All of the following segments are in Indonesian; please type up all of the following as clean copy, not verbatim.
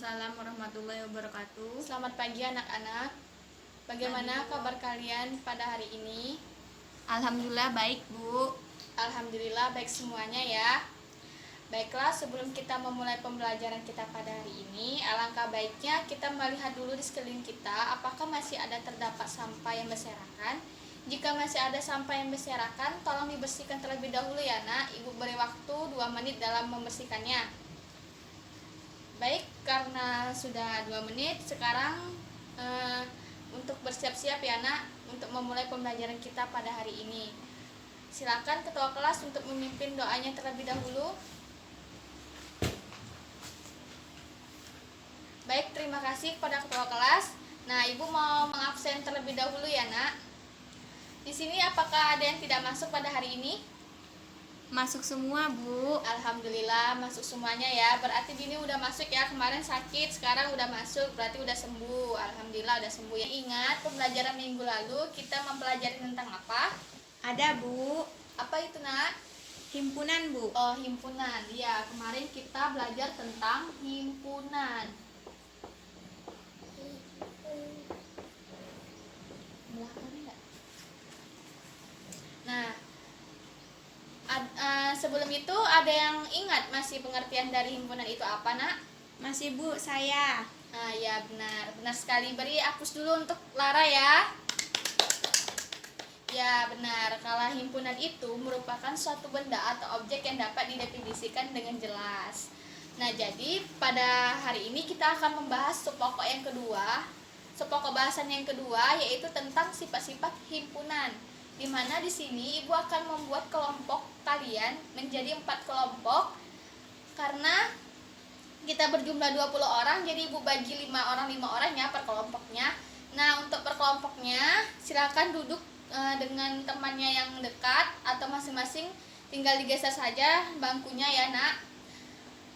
Waalaikumsalam warahmatullahi wabarakatuh. Selamat pagi anak-anak. Bagaimana kabar kalian pada hari ini? Alhamdulillah baik, Bu. Alhamdulillah baik semuanya ya. Baiklah, sebelum kita memulai pembelajaran kita pada hari ini, alangkah baiknya kita melihat dulu di sekeliling kita apakah masih ada terdapat sampah yang berserakan. Jika masih ada sampah yang berserakan, tolong dibersihkan terlebih dahulu ya nak. Ibu beri waktu 2 menit dalam membersihkannya. Baik, karena sudah 2 menit, sekarang untuk bersiap-siap ya nak, untuk memulai pembelajaran kita pada hari ini. Silakan ketua kelas untuk memimpin doanya terlebih dahulu. Baik, terima kasih kepada ketua kelas. Nah, ibu mau mengabsen terlebih dahulu ya nak. Di sini apakah ada yang tidak masuk pada hari ini? Masuk semua, Bu. Alhamdulillah masuk semuanya ya. Berarti Dini udah masuk ya. Kemarin sakit, sekarang udah masuk. Berarti udah sembuh. Alhamdulillah udah sembuh ya. Ingat pembelajaran minggu lalu kita mempelajari tentang apa? Ada, Bu. Apa itu nak? Himpunan, Bu. Oh, himpunan. Ya, kemarin kita belajar tentang himpunan. Nah, sebelum itu ada yang ingat masih pengertian dari himpunan itu apa nak? Masih, Bu, saya. Nah ya benar sekali. Beri apus dulu untuk Lara ya. Ya benar, kalau himpunan itu merupakan suatu benda atau objek yang dapat didefinisikan dengan jelas. Nah jadi pada hari ini kita akan membahas subpokok yang kedua. Subpokok bahasan yang kedua yaitu tentang sifat-sifat himpunan. Di mana di sini ibu akan membuat kelompok kalian menjadi 4 kelompok karena kita berjumlah 20 orang, jadi ibu bagi 5 orang ya per kelompoknya. Nah, untuk per kelompoknya silakan duduk dengan temannya yang dekat atau masing-masing tinggal digeser saja bangkunya ya nak.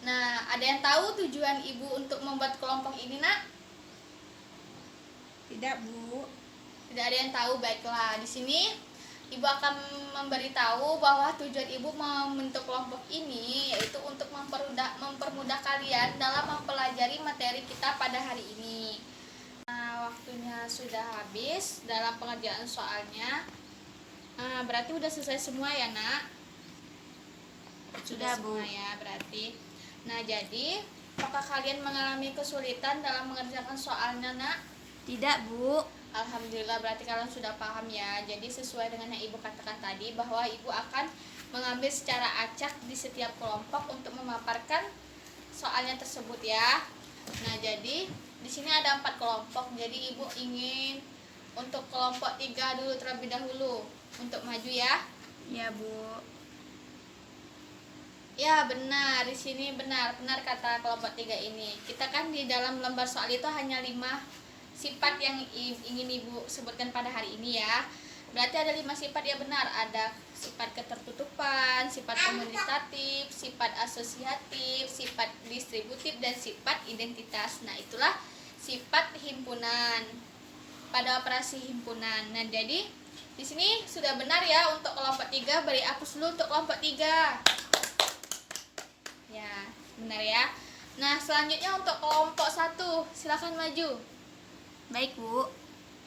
Nah, ada yang tahu tujuan ibu untuk membuat kelompok ini nak? Tidak, Bu. Tidak ada yang tahu. Baiklah, di sini ibu akan memberitahu bahwa tujuan ibu membentuk kelompok ini yaitu untuk mempermudah kalian dalam mempelajari materi kita pada hari ini. Nah, waktunya sudah habis dalam pengerjaan soalnya. Berarti udah selesai semua ya nak? Sudah, Bu. Semua ya berarti. Nah, jadi apakah kalian mengalami kesulitan dalam mengerjakan soalnya nak? Tidak, Bu. Alhamdulillah berarti kalian sudah paham ya. Jadi sesuai dengan yang ibu katakan tadi bahwa ibu akan mengambil secara acak di setiap kelompok untuk memaparkan soalnya tersebut ya. Nah jadi di sini ada 4 kelompok. Jadi ibu ingin untuk kelompok 3 dulu terlebih dahulu untuk maju ya. Ya, Bu. Ya benar, di sini benar kata kelompok 3 ini. Kita kan di dalam lembar soal itu hanya 5 sifat yang ingin ibu sebutkan pada hari ini ya. Berarti ada 5 sifat ya benar. Ada sifat ketertutupan, sifat komunikatif, sifat asosiatif, sifat distributif, dan sifat identitas. Nah itulah sifat himpunan pada operasi himpunan. Nah jadi di sini sudah benar ya untuk kelompok 3. Beri apus dulu untuk kelompok 3. Ya benar ya. Nah selanjutnya untuk kelompok 1 silakan maju. Baik, Bu.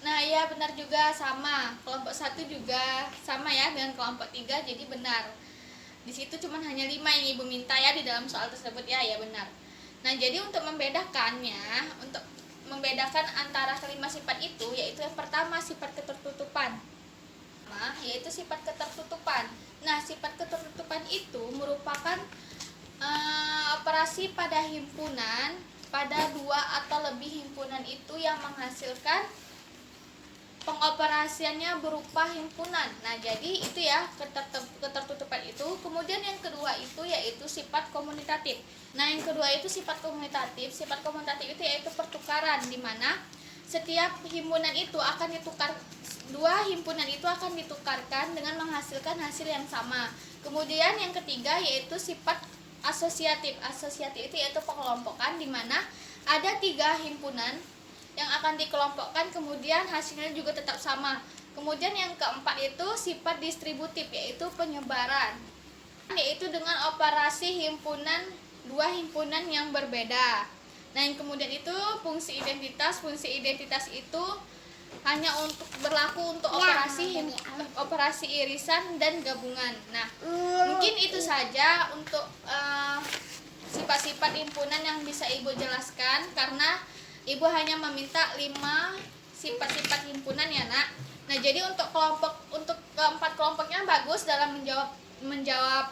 Nah ya benar juga, sama kelompok 1 juga sama ya dengan kelompok 3, jadi benar. Di situ cuma hanya 5 yang ibu minta ya di dalam soal tersebut ya benar. Nah jadi untuk membedakannya, untuk membedakan antara kelima sifat itu, yaitu yang pertama sifat ketertutupan. Yaitu sifat ketertutupan. Nah sifat ketertutupan itu merupakan operasi pada himpunan, pada 2 atau lebih himpunan itu yang menghasilkan pengoperasiannya berupa himpunan. Nah jadi itu ya ketertutupan itu. Kemudian yang kedua itu yaitu sifat komunitatif. Nah yang kedua itu sifat komunitatif. Sifat komunitatif itu yaitu pertukaran, di mana setiap himpunan itu akan ditukar, 2 himpunan itu akan ditukarkan dengan menghasilkan hasil yang sama. Kemudian yang ketiga yaitu sifat asosiatif. Asosiatif itu yaitu pengelompokan, di mana ada 3 himpunan yang akan dikelompokkan, kemudian hasilnya juga tetap sama. Kemudian yang keempat itu sifat distributif, yaitu penyebaran, yaitu dengan operasi himpunan, 2 himpunan yang berbeda. Nah, yang kemudian itu fungsi identitas. Fungsi identitas itu hanya untuk berlaku untuk operasi irisan dan gabungan. Nah, mungkin itu saja untuk sifat-sifat himpunan yang bisa Ibu jelaskan, karena Ibu hanya meminta 5 sifat-sifat himpunan ya, Nak. Nah, jadi untuk keempat kelompoknya bagus dalam menjawab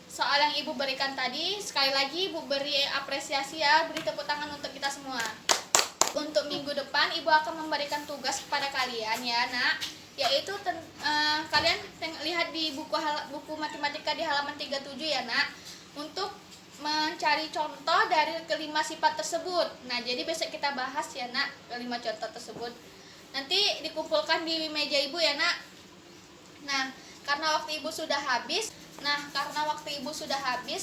soal yang Ibu berikan tadi. Sekali lagi Ibu beri apresiasi ya, beri tepuk tangan untuk kita semua. Untuk minggu depan Ibu akan memberikan tugas kepada kalian ya, Nak, yaitu kalian lihat di buku matematika di halaman 37 ya, Nak, untuk mencari contoh dari kelima sifat tersebut. Nah, jadi besok kita bahas ya, Nak, kelima contoh tersebut. Nanti dikumpulkan di meja Ibu ya, Nak. Nah, karena waktu Ibu sudah habis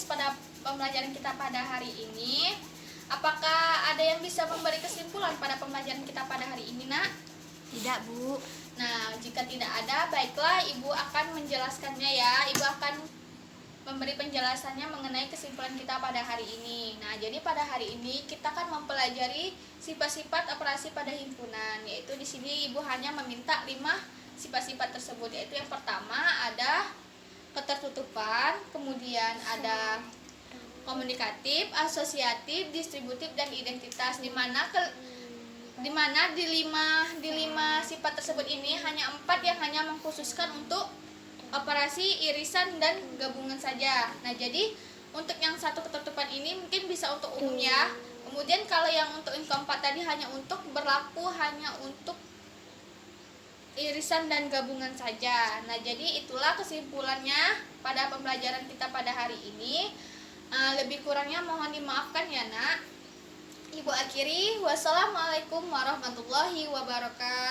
pada pembelajaran kita pada hari ini, apakah ada yang bisa memberi kesimpulan pada pembelajaran kita pada hari ini, Nak? Tidak, Bu. Nah, jika tidak ada, baiklah Ibu akan menjelaskannya ya. Ibu akan memberi penjelasannya mengenai kesimpulan kita pada hari ini. Nah, jadi pada hari ini kita akan mempelajari sifat-sifat operasi pada himpunan, yaitu di sini Ibu hanya meminta 5 sifat-sifat tersebut, yaitu yang pertama ada ketertutupan, kemudian ada komunikatif, asosiatif, distributif, dan identitas, di mana di lima sifat tersebut ini hanya 4 yang hanya mengkhususkan untuk operasi irisan dan gabungan saja. Nah, jadi untuk yang satu ketertutupan ini mungkin bisa untuk umum ya. Kemudian kalau yang untuk yang keempat tadi hanya untuk irisan dan gabungan saja. Nah, jadi itulah kesimpulannya pada pembelajaran kita pada hari ini. Lebih kurangnya mohon dimaafkan ya, Nak. Ibu akhiri, wassalamualaikum warahmatullahi wabarakatuh.